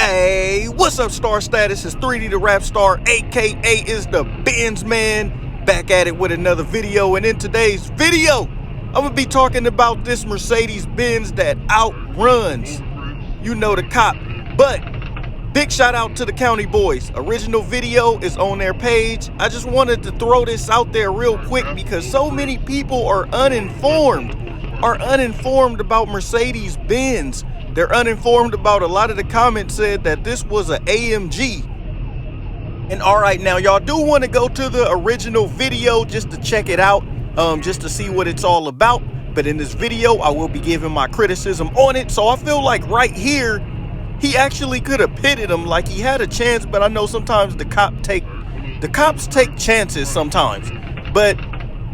Hey, what's up, Star Status? It's 3D the Rap Star, aka is the Benz Man, back at it with another video. And in today's video, I'm gonna be talking about this Mercedes-Benz that outruns, you know, the cop. But big shout out to the County Boys. Original video is on their page. I just wanted to throw this out there real quick because so many people are uninformed about Mercedes-Benz. They're uninformed about a lot of the comments said that this was an AMG. And all right, now y'all do want to go to the original video just to check it out, just to see what it's all about. But in this video, I will be giving my criticism on it. So I feel like right here, he actually could have pitted him, like he had a chance. But I know sometimes the cops take chances sometimes. But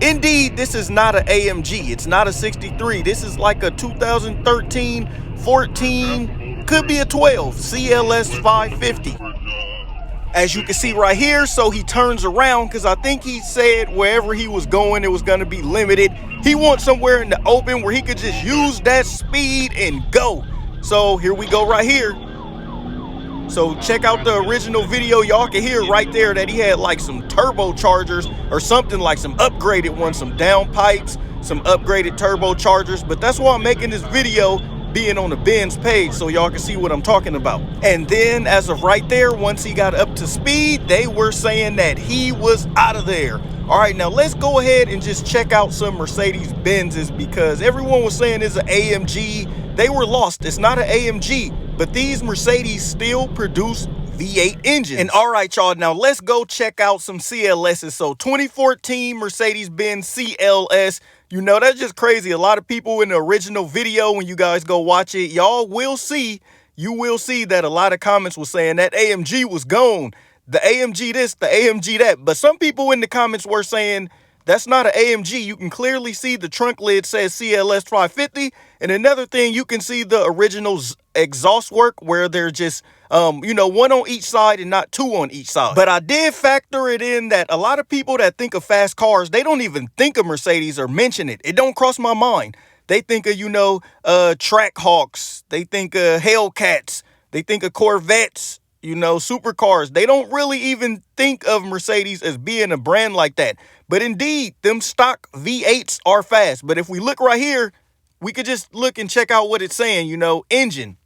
indeed, this is not an AMG. It's not a 63. This is like a 2013, 14, could be a 12 CLS550. As you can see right here, so he turns around because I think he said wherever he was going, it was going to be limited. He wants somewhere in the open where he could just use that speed and go. So here we go right here. So check out the original video. Y'all can hear right there that he had like some turbochargers or something, like some upgraded ones, some downpipes, some upgraded turbochargers. But that's why I'm making this video being on the Benz page, so y'all can see what I'm talking about. And then as of right there, once he got up to speed, they were saying that he was out of there. All right, now let's go ahead and just check out some Mercedes-Benzes because everyone was saying it's an AMG. They were lost. It's not an AMG, but these Mercedes still produce V8 engines. And all right, y'all, now let's go check out some CLSs. So 2014 Mercedes-Benz CLS. You know, that's just crazy. A lot of people in the original video, when you guys go watch it, y'all will see, you will see that a lot of comments were saying that AMG was gone. The AMG this, the AMG that. But some people in the comments were saying that's not an AMG. You can clearly see the trunk lid says CLS550. And another thing, you can see the original exhaust work where they're just, you know, one on each side and not two on each side. But I did factor it in that a lot of people that think of fast cars, they don't even think of Mercedes or mention it. It don't cross my mind. They think of, you know, track hawks. They think of Hellcats. They think of Corvettes, you know, supercars. They don't really even think of Mercedes as being a brand like that. But indeed, them stock V8s are fast. But if we look right here, we could just look and check out what it's saying, you know, engine.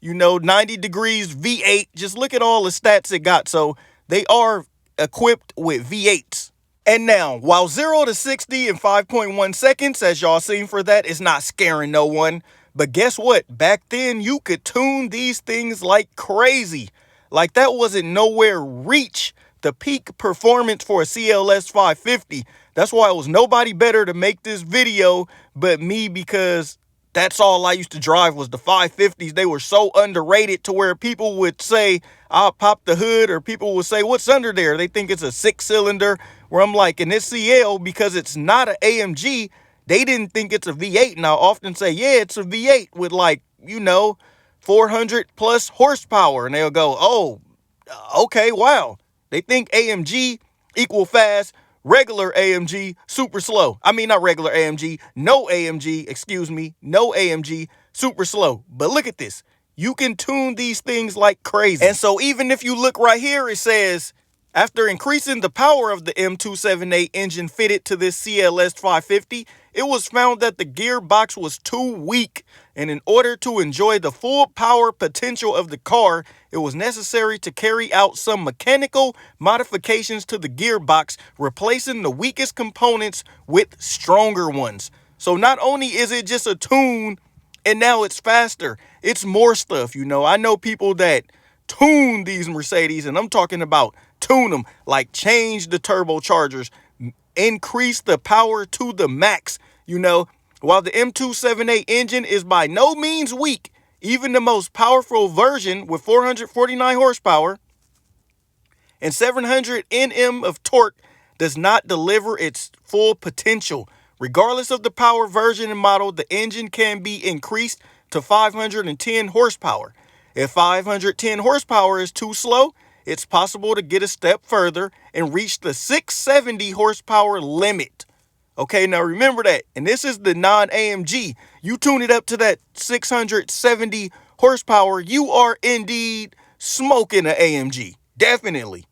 You know, 90 degrees V8. Just look at all the stats it got. So they are equipped with V8s. And now, while 0 to 60 in 5.1 seconds, as y'all seen for that, is not scaring no one. But guess what? Back then, you could tune these things like crazy. Like that wasn't nowhere reach the peak performance for a CLS 550. That's why it was nobody better to make this video but me, because that's all I used to drive was the 550s. They were so underrated to where people would say, I'll pop the hood, or people would say, what's under there? They think it's a 6-cylinder, where I'm like, in this CL, because it's not an AMG, they didn't think it's a V8. And I often say, yeah, it's a V8 with like, you know, 400 plus horsepower. And they'll go, oh, okay, wow. They think AMG equal fast, regular AMG super slow. I mean, not regular AMG, no AMG, excuse me, no AMG, super slow. But look at this. You can tune these things like crazy. And so even if you look right here, it says, after increasing the power of the M278 engine fitted to this CLS 550, it was found that the gearbox was too weak. And in order to enjoy the full power potential of the car, it was necessary to carry out some mechanical modifications to the gearbox, replacing the weakest components with stronger ones. So not only is it just a tune and now it's faster, it's more stuff. You know, I know people that tune these Mercedes, and I'm talking about tune them, like change the turbochargers, increase the power to the max. You know, while the M278 engine is by no means weak, even the most powerful version with 449 horsepower and 700 Nm of torque does not deliver its full potential. Regardless of the power version and model, the engine can be increased to 510 horsepower. If 510 horsepower is too slow, it's possible to get a step further and reach the 670 horsepower limit. Okay, now remember that. And this is the non-AMG. You tune it up to that 670 horsepower, you are indeed smoking an AMG. Definitely.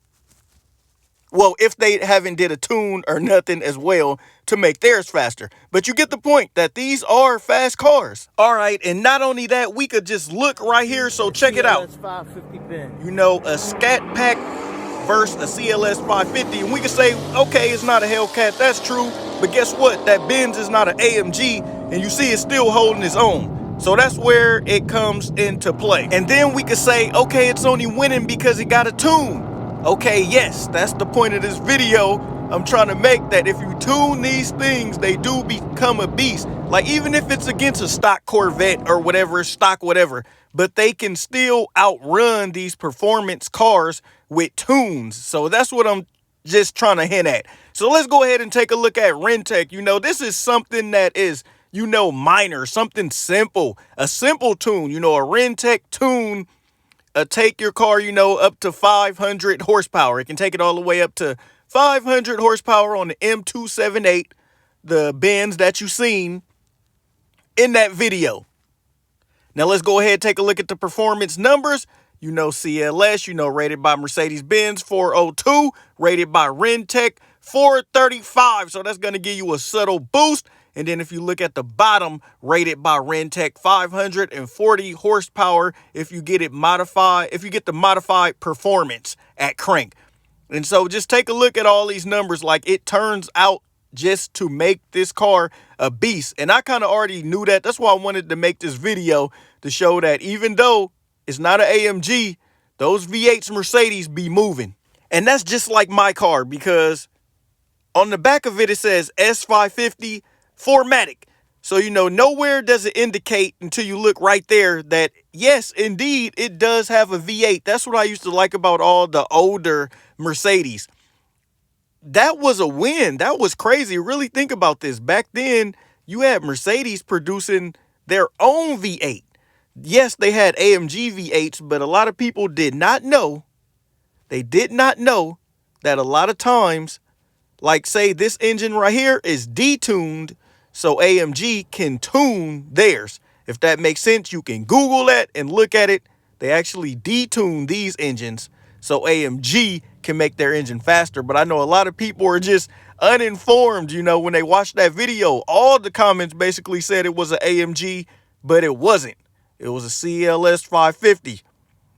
Well, if they haven't did a tune or nothing as well to make theirs faster. But you get the point that these are fast cars. All right, and not only that, we could just look right here. So check it out. CLS550 Benz. You know, a Scat Pack versus a CLS550. And we could say, okay, it's not a Hellcat. That's true. But guess what? That Benz is not an AMG. And you see it's still holding its own. So that's where it comes into play. And then we could say, okay, it's only winning because it got a tune. Okay, yes, that's the point of this video. I'm trying to make that if you tune these things, they do become a beast. Like even if it's against a stock Corvette or whatever, stock whatever, but they can still outrun these performance cars with tunes. So that's what I'm just trying to hint at. So let's go ahead and take a look at Rentec. You know, this is something that is, you know, minor, something simple, a simple tune, you know, a Rentec tune. Take your car, you know, up to 500 horsepower. It can take it all the way up to 500 horsepower on the M278, the Benz that you seen in that video. Now let's go ahead and take a look at the performance numbers. You know, CLS, you know, rated by Mercedes-Benz 402, rated by Rentec 435. So that's going to give you a subtle boost. And then if you look at the bottom, rated by Rentec 540 horsepower if you get it modified, if you get the modified performance at crank. And so just take a look at all these numbers. Like it turns out just to make this car a beast. And I kind of already knew that. That's why I wanted to make this video to show that even though it's not an AMG, those V8s Mercedes be moving. And that's just like my car, because on the back of it, it says S550 4MATIC. So, you know, nowhere does it indicate until you look right there that, yes, indeed, it does have a V8. That's what I used to like about all the older Mercedes. That was a win. That was crazy. Really think about this. Back then, you had Mercedes producing their own V8. Yes, they had AMG V8s, but a lot of people did not know. They did not know that a lot of times, like say this engine right here is detuned, so AMG can tune theirs. If that makes sense, you can Google that and look at it. They actually detune these engines so AMG can make their engine faster. But I know a lot of people are just uninformed, you know, when they watched that video. All the comments basically said it was an AMG, but it wasn't. It was a CLS 550.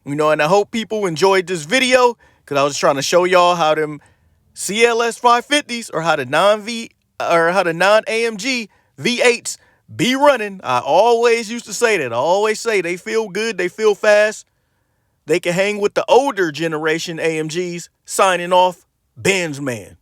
You know, and I hope people enjoyed this video because I was trying to show y'all how them CLS 550s or how the non-AMG V8s be running. I always used to say that. I always say they feel good. They feel fast. They can hang with the older generation AMGs. Signing off, Benz Man.